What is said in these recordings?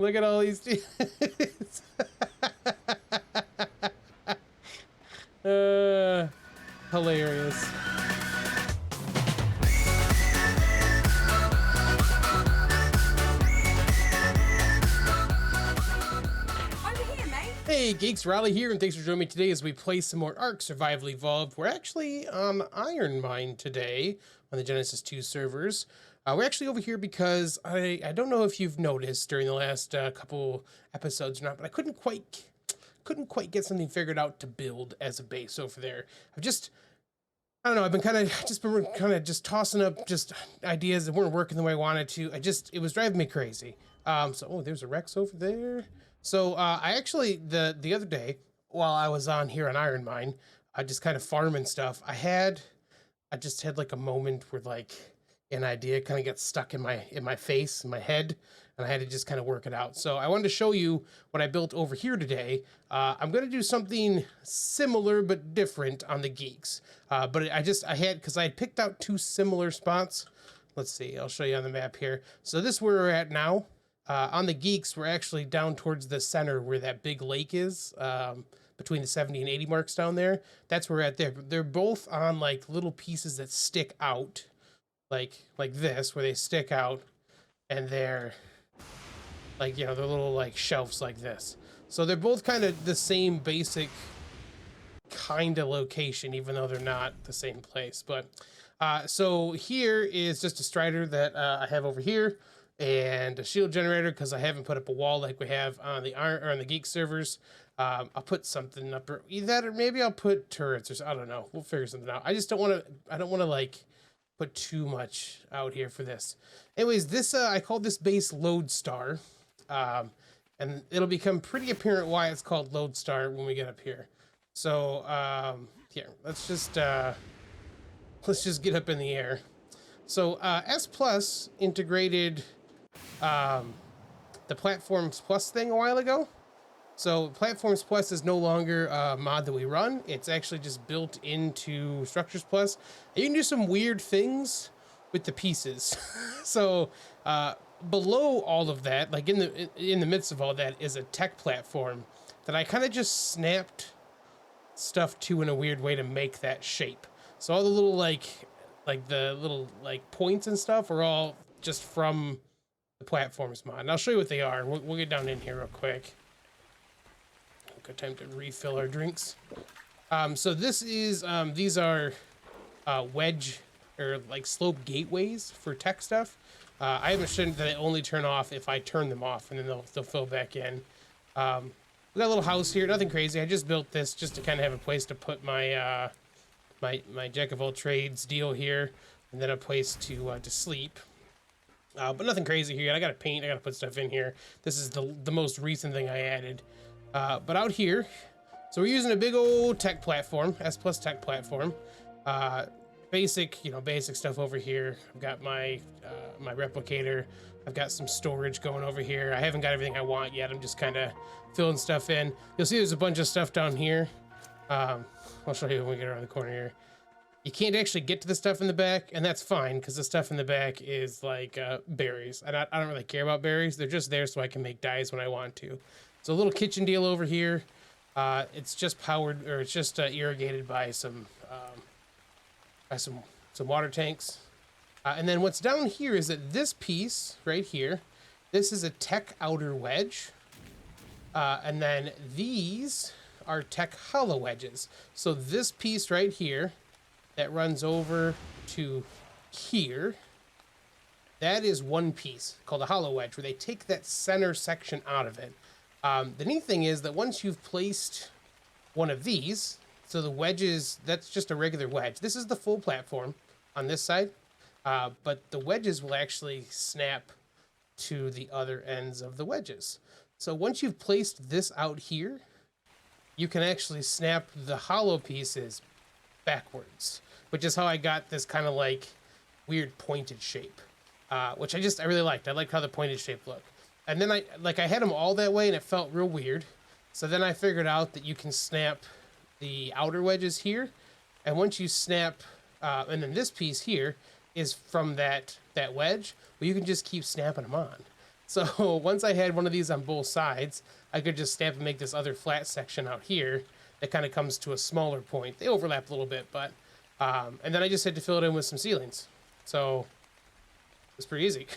Look at all these dudes. Hilarious. Hey Geeks, Arahli here, and thanks for joining me today as we play some more ARK Survival Evolved. We're actually on IronMine today on the Genesis 2 servers. We're actually over here because I don't know if you've noticed during the last couple episodes or not, but I couldn't quite get something figured out to build as a base over there. I don't know, I've been kind of just tossing up just ideas that weren't working the way I wanted to. It was driving me crazy. Oh, there's a Rex over there. So I actually, the other day, while I was on here on IronMine, I just kind of farming stuff, I just had like a moment where like an idea kind of got stuck in my face, in my head, and I had to just kind of work it out. So I wanted to show you what I built over here today. I'm going to do something similar but different on the Geeks. But I had picked out two similar spots. Let's see, I'll show you on the map here. So this is where we're at now. On the Geeks, we're actually down towards the center where that big lake is, between the 70 and 80 marks down there. That's where we're at there. They're both on like little pieces that stick out, like this, where they stick out, and they're like, you know, they're little like shelves like this. So they're both kind of the same basic kind of location, even though they're not the same place. But so here is just a strider that I have over here, and a shield generator because I haven't put up a wall like we have on the on the Geek servers. I'll put something up, or either that, or maybe I'll put turrets, or I don't know. We'll figure something out. I just don't want to. I don't want to like put too much out here for this. Anyways, this I called this base Lodestar, and it'll become pretty apparent why it's called Lodestar when we get up here. So here, let's just get up in the air. So S Plus integrated the Platforms Plus thing a while ago. So Platforms Plus is no longer a mod that we run. It's actually just built into Structures Plus. And you can do some weird things with the pieces. So below all of that, like in the midst of all that, is a tech platform that I kind of just snapped stuff to in a weird way to make that shape. So all the little like the little like points and stuff are all just from the Platforms mod. And I'll show you what they are. We'll get down in here real quick. Good time to refill our drinks. So this is these are wedge or like slope gateways for tech stuff. I have a shit that they only turn off if I turn them off, and then they'll fill back in. We got a little house here, nothing crazy. I just built this just to kind of have a place to put my my jack of all trades deal here, and then a place to sleep. But nothing crazy here. I gotta paint. I gotta put stuff in here. This is the most recent thing I added. But out here, so we're using a big old tech platform, S Plus tech platform. Basic stuff over here. I've got my my replicator. I've got some storage going over here. I haven't got everything I want yet. I'm just kind of filling stuff in. You'll see there's a bunch of stuff down here. I'll show you when we get around the corner here. You can't actually get to the stuff in the back, and that's fine because the stuff in the back is like berries. And I don't really care about berries. They're just there so I can make dyes when I want to. So a little kitchen deal over here. It's just powered, or it's just irrigated by some water tanks. And then what's down here is that this piece right here, this is a tech outer wedge. And then these are tech hollow wedges. So this piece right here that runs over to here, that is one piece called a hollow wedge, where they take that center section out of it. The neat thing is that once you've placed one of these, so the wedges, that's just a regular wedge. This is the full platform on this side, but the wedges will actually snap to the other ends of the wedges. So once you've placed this out here, you can actually snap the hollow pieces backwards, which is how I got this kind of like weird pointed shape, which I really liked. I liked how the pointed shape looked. And then I had them all that way, and it felt real weird. So then I figured out that you can snap the outer wedges here, and once you snap, and then this piece here is from that wedge, well, you can just keep snapping them on. So once I had one of these on both sides, I could just stamp and make this other flat section out here that kind of comes to a smaller point. They overlap a little bit, but and then I just had to fill it in with some ceilings. So it's pretty easy.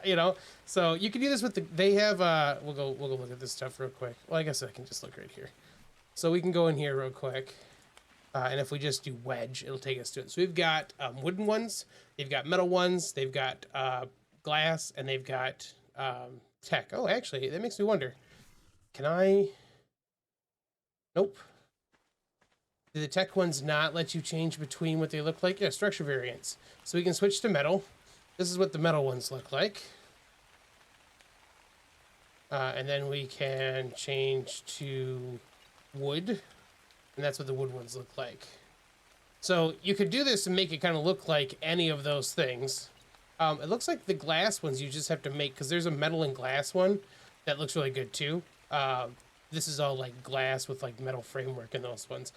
You know, so you can do this with the, they have, we'll go look at this stuff real quick. Well, I guess I can just look right here. So we can go in here real quick. And if we just do wedge, it'll take us to it. So we've got wooden ones, they've got metal ones, they've got glass, and they've got tech. Oh, actually, that makes me wonder. Can I? Nope. Do the tech ones not let you change between what they look like? Yeah, structure variants. So we can switch to metal. This is what the metal ones look like. And then we can change to wood. And that's what the wood ones look like. So you could do this and make it kind of look like any of those things. It looks like the glass ones you just have to make, because there's a metal and glass one that looks really good too. This is all like glass with like metal framework in those ones.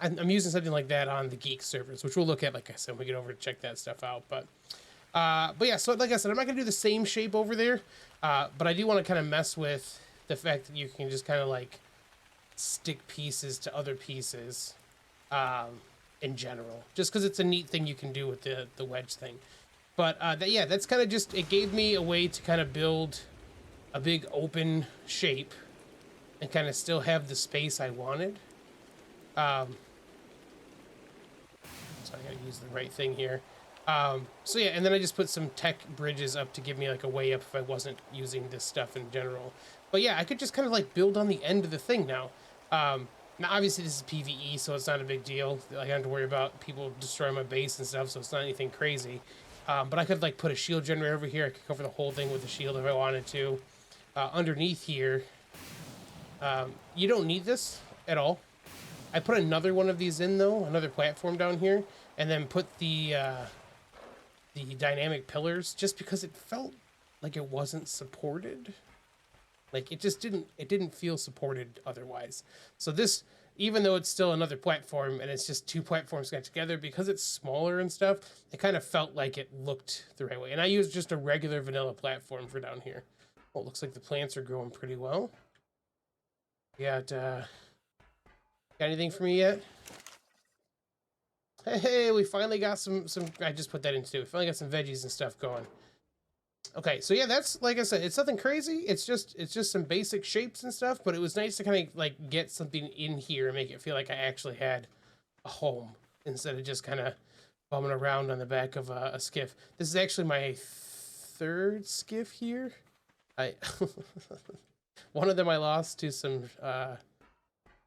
I'm using something like that on the Geek servers, which we'll look at, like I said, when we get over to check that stuff out. But yeah, so like I said, I'm not gonna do the same shape over there, but I do want to kind of mess with the fact that you can just kind of like stick pieces to other pieces in general, just because it's a neat thing you can do with the wedge thing. But yeah, that's kind of just, it gave me a way to kind of build a big open shape and kind of still have the space I wanted. So I gotta use the right thing here. So yeah, and then I just put some tech bridges up to give me like a way up if I wasn't using this stuff in general. But yeah, I could just kind of like build on the end of the thing now. Now obviously this is PvE, so it's not a big deal. I don't have to worry about people destroying my base and stuff, so it's not anything crazy. But I could like put a shield generator over here. I could cover the whole thing with a shield if I wanted to. Underneath here, you don't need this at all. I put another one of these in though, another platform down here, and then put the dynamic pillars just because it felt like it wasn't supported. Like it just didn't feel supported otherwise. So this, even though it's still another platform and it's just two platforms got together, because it's smaller and stuff, it kind of felt like it looked the right way. And I used just a regular vanilla platform for down here. Well, it looks like the plants are growing pretty well. Got anything for me yet? Hey, we finally got some, I just put that in too. We finally got some veggies and stuff going. Okay, so yeah, that's, like I said, it's nothing crazy. It's just some basic shapes and stuff, but it was nice to kind of like get something in here and make it feel like I actually had a home instead of just kind of bumming around on the back of a skiff. This is actually my third skiff here. One of them I lost to some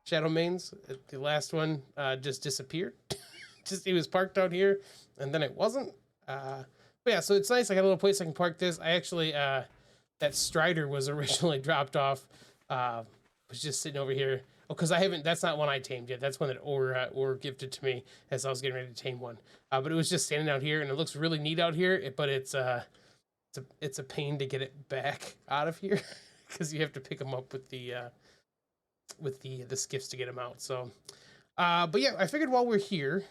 shadow mains. The last one just disappeared. Just he was parked out here, and then it wasn't. But yeah, so it's nice. I got a little place I can park this. I actually that Strider was originally dropped off. Was just sitting over here. Oh, because I haven't. That's not one I tamed yet. That's one that or gifted to me as I was getting ready to tame one. But it was just standing out here, and it looks really neat out here. But it's a pain to get it back out of here because you have to pick them up with the skiffs to get them out. So, but yeah, I figured while we're here,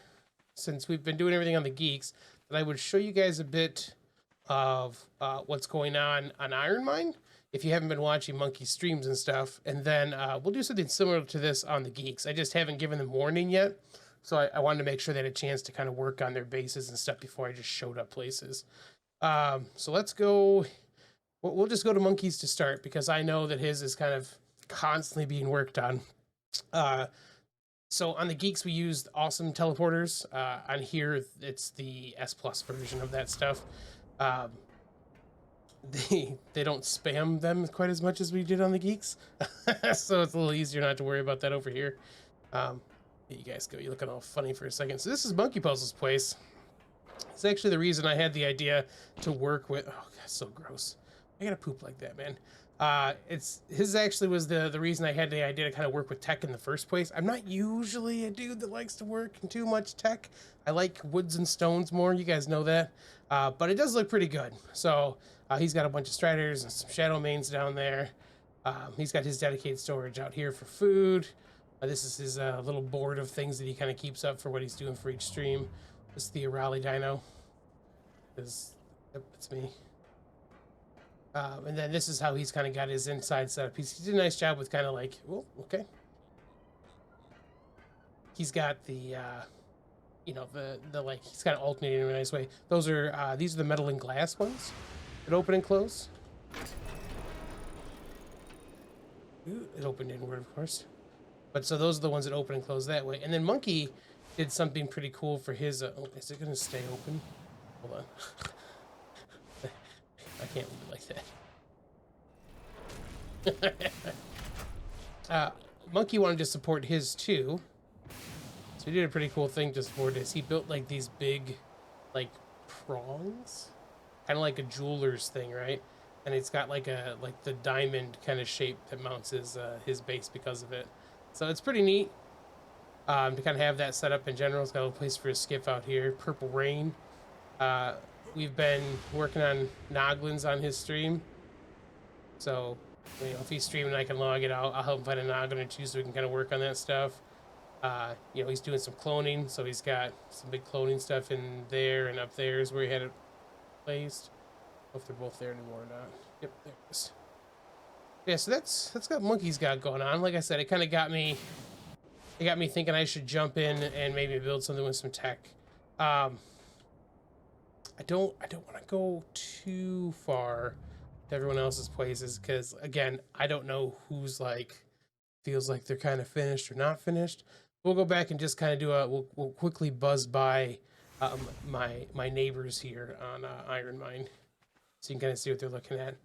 since we've been doing everything on the Geeks, that I would show you guys a bit of what's going on IronMine, if you haven't been watching Monkey streams and stuff. And then we'll do something similar to this on the Geeks. I just haven't given them warning yet, so I wanted to make sure they had a chance to kind of work on their bases and stuff before I just showed up places. So let's go. We'll just go to Monkeys to start, because I know that his is kind of constantly being worked on. So on the Geeks, we used awesome teleporters. On here, it's the S Plus version of that stuff. They don't spam them quite as much as we did on the Geeks, so it's a little easier not to worry about that over here. You guys go. You're looking all funny for a second. So this is Monkey Puzzle's place. It's actually the reason I had the idea to work with. Oh, God, so gross. I gotta poop like that, man. His actually was the reason I had the idea to kind of work with tech in the first place. I'm not usually a dude that likes to work in too much tech. I like woods and stones more. You guys know that. But it does look pretty good. So he's got a bunch of striders and some shadow mains down there. He's got his dedicated storage out here for food. This is his little board of things that he kind of keeps up for what he's doing for each stream. This is the Arahli dino. Yep, it's me. And then this is how he's kind of got his inside setup. He did a nice job with kind of like, oh, okay. He's got the, you know, the like, he's kind of alternating in a nice way. These are the metal and glass ones that open and close. Ooh, it opened inward, of course. But so those are the ones that open and close that way. And then Monkey did something pretty cool for his, oh, is it going to stay open? Hold on. I can't leave it like that. Monkey wanted to support his too. So he did a pretty cool thing to support his. He built like these big, like, prongs. Kind of like a jeweler's thing, right? And it's got like the diamond kind of shape that mounts his base because of it. So it's pretty neat to kind of have that set up in general. It's got a little place for his skiff out here. Purple Rain. We've been working on Noglins on his stream. So, you know, if he's streaming, I can log it out. I'll help him find a Noglin or two so we can kind of work on that stuff. You know, he's doing some cloning, so he's got some big cloning stuff in there, and up there is where he had it placed. I don't know if they're both there anymore or not. Yep, there it is. Yeah, so that's got Monkey's got going on. Like I said, it kind of got me. It got me thinking I should jump in and maybe build something with some tech. I don't want to go too far to everyone else's places because again, I don't know who's like feels like they're kind of finished or not finished. We'll go back and just kind of do we'll quickly buzz by my neighbors here on IronMine, so you can kind of see what they're looking at.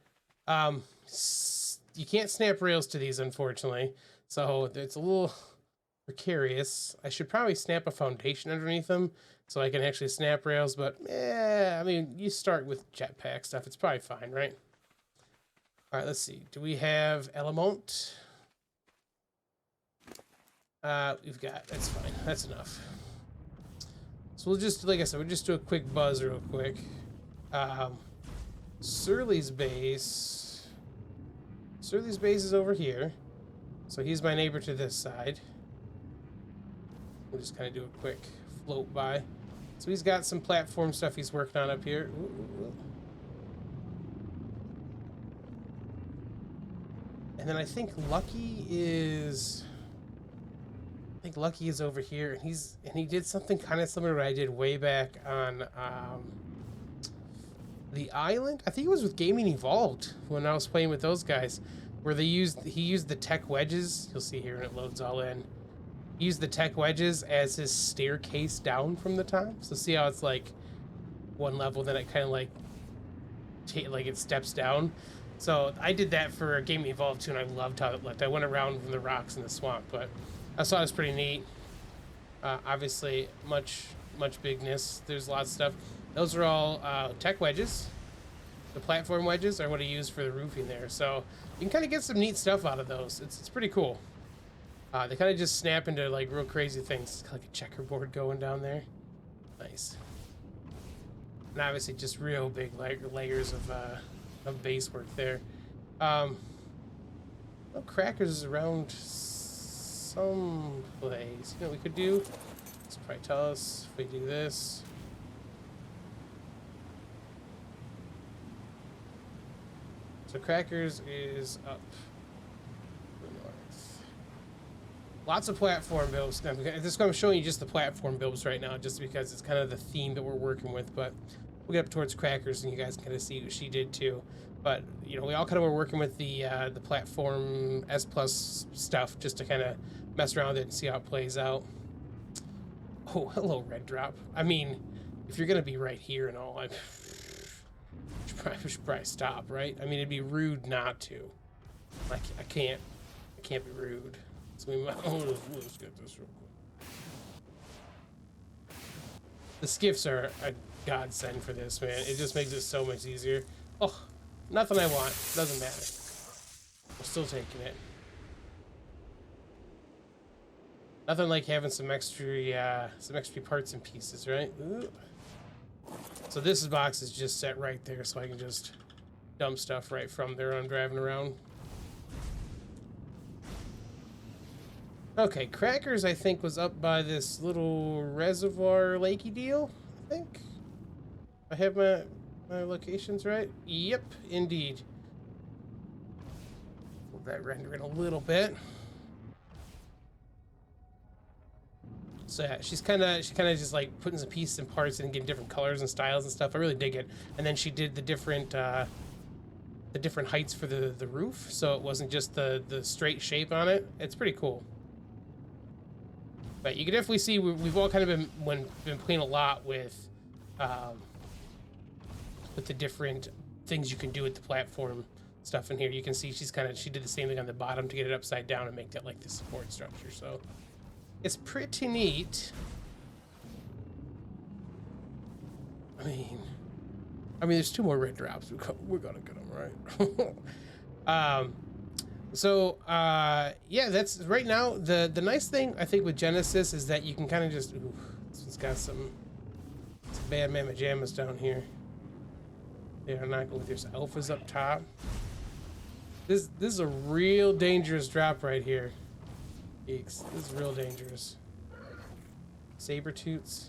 You can't snap rails to these, unfortunately, so it's a little precarious. I should probably snap a foundation underneath them so I can actually snap rails, but I mean, you start with jetpack stuff, it's probably fine, right? All right, let's see. Do we have Element? We've got, that's fine, that's enough. So we'll just, like I said, we'll just do a quick buzz real quick. Surly's base is over here. So he's my neighbor to this side. We'll just kind of do a quick float by. So he's got some platform stuff he's working on up here. Ooh, ooh, ooh. And then I think Lucky is over here, and he did something kind of similar to what I did way back on the island. I think it was with Gaming Evolved when I was playing with those guys, where he used the tech wedges. You'll see here when it loads all in. He used the tech wedges as his staircase down from the top. So see how it's like one level, then it kind of like it steps down. So I did that for Gaming Evolved too, and I loved how it looked. I went around from the rocks in the swamp, but I thought it was pretty neat. Obviously, much bigness. There's lots of stuff. Those are all tech wedges. The platform wedges are what I use for the roofing there. So you can kind of get some neat stuff out of those. It's pretty cool. They kind of just snap into like real crazy things. It's like a checkerboard going down there. Nice. And obviously just real big layers of base work there. No crackers is around some place. You know what we could do? This will probably tell us if we do this. So crackers is up north. Lots of platform builds. I'm showing you just the platform builds right now, just because it's kind of the theme that we're working with. But we'll get up towards crackers, and you guys can kind of see what she did too. But you know, we all kind of were working with the platform S plus stuff just to kind of mess around with it and see how it plays out. Oh, hello, Red Drop. I mean, if you're gonna be right here and all, I should probably stop, right? I mean, it'd be rude not to. Like, I can't be rude. So we might. Oh, let's get this real quick. The skiffs are a godsend for this, man. It just makes it so much easier. Oh, nothing I want. Doesn't matter. I'm still taking it. Nothing like having some extra parts and pieces, right? Ooh. So this box is just set right there, so I can just dump stuff right from there when I'm driving around. Okay, Crackers, I think, was up by this little reservoir lakey deal, I think. I have my locations right? Yep, indeed. Let that render in a little bit. So yeah, she kind of just like putting some pieces and parts and getting different colors and styles and stuff. I really dig it. And then she did the different heights for the roof, so it wasn't just the straight shape on it. It's pretty cool. But you can definitely see we've all kind of been playing a lot with the different things you can do with the platform stuff in here. You can see she did the same thing on the bottom to get it upside down and make that like the support structure. So it's pretty neat. I mean, there's 2 more red drops. We're gonna get them, right? Yeah, that's right now. The nice thing I think with Genesis is that you can kind of just, ooh, this one's got some bad mamma jammas down here. They are not good. There's alphas up top. This is a real dangerous drop right here, Geeks. This is real dangerous. Saber-toots.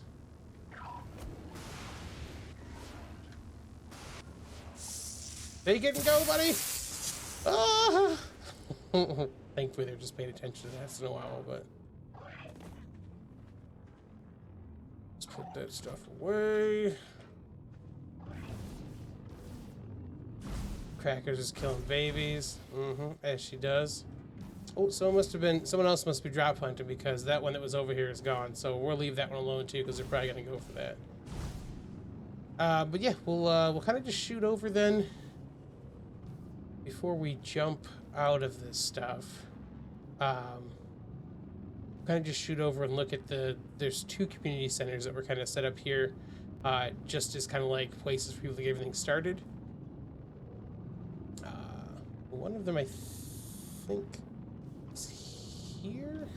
They get and go, buddy. Ah! Thankfully, they're just paying attention to that in a while, but let's put that stuff away. Cracker's is killing babies, as she does. Oh, someone else must be drop hunting because that one that was over here is gone. So we'll leave that one alone too because they're probably gonna go for that. But yeah, we'll kind of just shoot over then before we jump out of this stuff. Kind of just shoot over and look at there's 2 community centers that were kind of set up here, just as kind of like places for people to get everything started. One of them I think is here.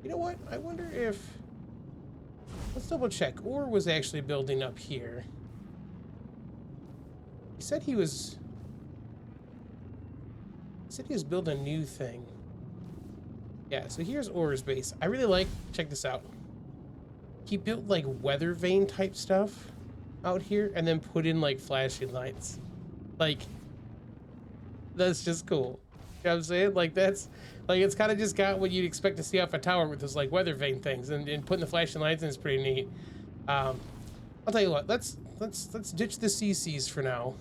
You know what? I wonder if, let's double check. Or was actually building up here. He said he was building a new thing. Yeah, so here's Or's base. I really like, check this out. He built like weather vane type stuff out here and then put in like flashing lights. Like, that's just cool. You know what I'm saying? Like, that's like, it's kind of just got what you'd expect to see off a tower with those like weather vane things, and putting the flashing lights in is pretty neat. I'll tell you what, let's ditch the CCs for now.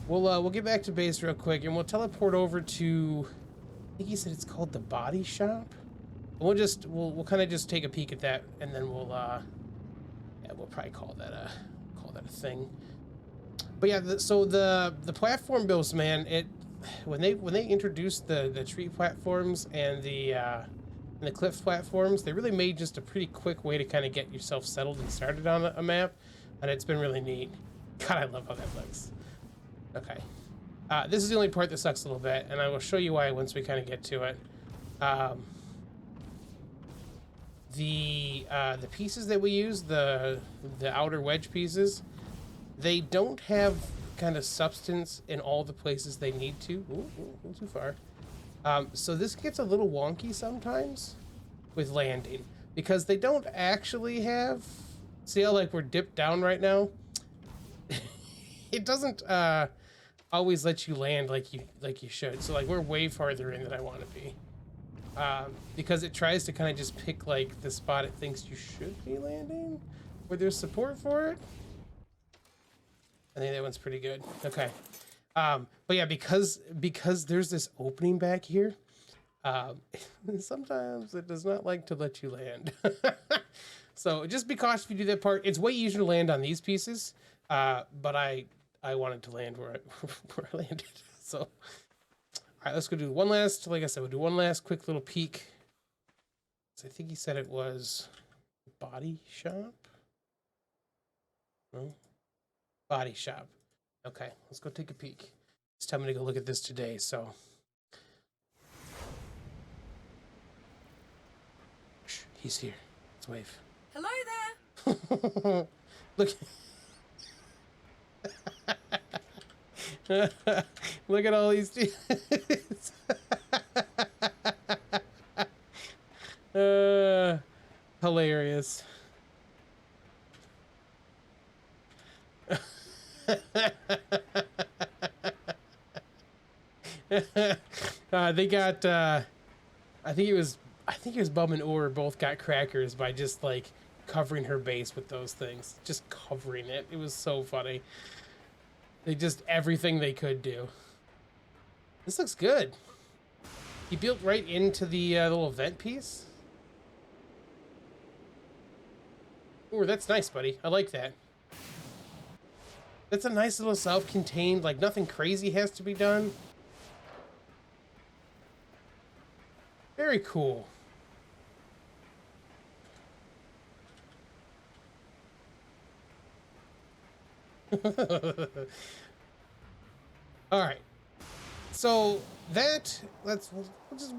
We'll get back to base real quick and we'll teleport over to, I think he said it's called the body shop. And we'll kind of just take a peek at that, and then we'll probably call that a thing. But yeah, so the platform builds, man, when they introduced the tree platforms and the cliff platforms, they really made just a pretty quick way to kind of get yourself settled and started on a map, and it's been really neat. God, I love how that looks. Okay, this is the only part that sucks a little bit, and I will show you why once we kind of get to it. The pieces that we use, the outer wedge pieces, they don't have kind of substance in all the places they need to. Ooh, a little too far. So this gets a little wonky sometimes with landing because they don't actually have, see how like we're dipped down right now? It doesn't always let you land like you should. So like we're way farther in than I want to be. Because it tries to kind of just pick like the spot it thinks you should be landing where there's support for it. I think that one's pretty good. Okay. But yeah, because there's this opening back here, sometimes it does not like to let you land. So just be cautious if you do that part. It's way easier to land on these pieces, but I wanted to land where I landed. So, all right, let's go do one last, like I said, we'll do one last quick little peek. So I think he said it was body shop. No? Body shop. Okay, let's go take a peek. It's time to go look at this today, so. Shh, he's here. Let's wave. Hello there. Look. Look at all these dudes. Hilarious. They got, I think it was Bum and Or both got crackers by just like covering her base with those things. Just covering it. It was so funny. They just everything they could do. This looks good. He built right into the little vent piece. Ooh, that's nice, buddy. I like that. That's a nice little self-contained, like nothing crazy has to be done. Very cool. All right. So that we'll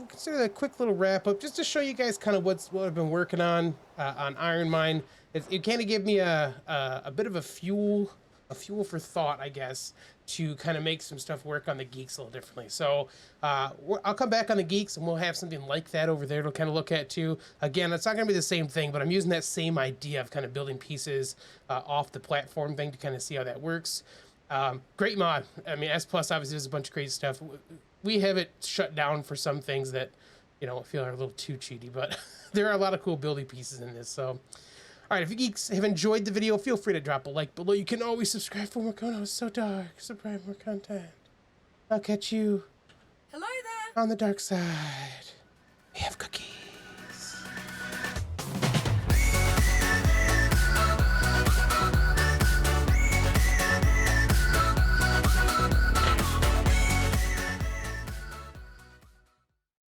consider that a quick little wrap up, just to show you guys kind of what I've been working on IronMine. It kind of gave me a bit of a fuel for thought, I guess, to kind of make some stuff work on the Geeks a little differently. So I'll come back on the Geeks and we'll have something like that over there to kind of look at too. Again, it's not going to be the same thing, but I'm using that same idea of kind of building pieces off the platform thing to kind of see how that works. Great mod. I mean, S Plus obviously does a bunch of crazy stuff. We have it shut down for some things that, you know, feel are a little too cheaty, but there are a lot of cool building pieces in this. So, all right, if you geeks have enjoyed the video, feel free to drop a like below. You can always subscribe for more content. It's so dark. Subscribe for more content. I'll catch you Hello there. on the dark side. We have cookies.